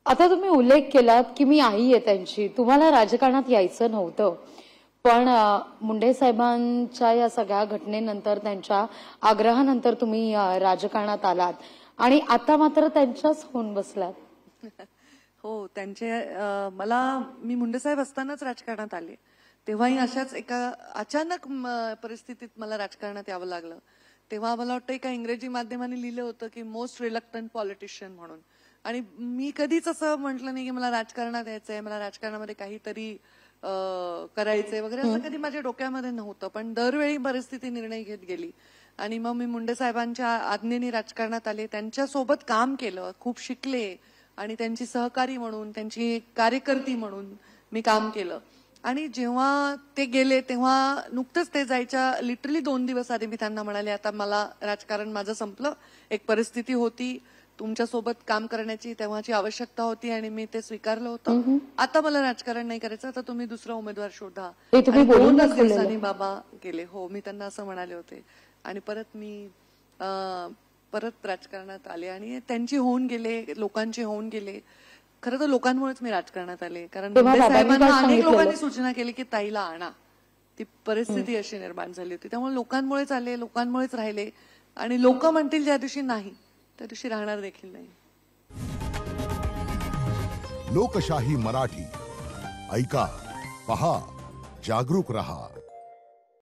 आता तुम्ही उल्लेख केलात की मी आई आहे त्यांची, तुम्हाला राजकारणात यायचं नव्हतं, पण मुंडे साहेबांच्या या सगळ्या घटनेनंतर त्यांच्या आग्रहानंतर तुम्ही राजकारणात आलात आणि आता मात्र त्यांच्याच होऊन बसलात. हो, मी मुंडे साहेब असतानाच राजकारणात आले. तेव्हाही अशाच एका अचानक परिस्थितीत मला राजकारणात यावं लागलं. तेव्हा मला वाटतं एका इंग्रजी माध्यमाने लिहिलं होतं की मोस्ट रिलक्टंट पॉलिटिशियन म्हणून. आणि मी कधीच असं म्हटलं नाही की मला राजकारणात यायचंय, मला राजकारणामध्ये काहीतरी करायचंय वगैरे, असं कधी माझ्या डोक्यामध्ये नव्हतं. पण दरवेळी परिस्थिती निर्णय घेत गेली आणि मग मी मुंडे साहेबांच्या आज्ञेने राजकारणात आले, त्यांच्यासोबत काम केलं, खूप शिकले आणि त्यांची सहकारी म्हणून, त्यांची कार्यकर्ती म्हणून मी काम केलं. आणि जेव्हा ते गेले तेव्हा नुकतंच ते जायच्या लिटरली 2 दिवस आधी मी त्यांना म्हणाले, आता मला राजकारण माझं संपलं, एक परिस्थिती होती तुमच्यासोबत काम करण्याची, तेव्हाची आवश्यकता होती आणि मी ते स्वीकारलं होतं. आता मला राजकारण नाही करायचं, आता तुम्ही दुसरा उमेदवार शोधा. 2 दिवसांनी बाबा गेले. हो, मी त्यांना असं म्हणाले होते आणि परत मी परत राजकारणात आले आणि त्यांची होऊन गेले, लोकांची होऊन गेले. खरं तर लोकांमुळेच मी राजकारणात आले, कारण मुंडे साहेबांना अनेक लोकांनी सूचना केली की ताईला आणा. ती परिस्थिती अशी निर्माण झाली होती. त्यामुळे लोकांमुळेच आले, लोकांमुळेच राहिले आणि लोक म्हणतील ज्या दिवशी नाही त्या दिवशी राहणार देखील नाही. लोकशाही मराठी ऐका, पहा, जागरूक रहा.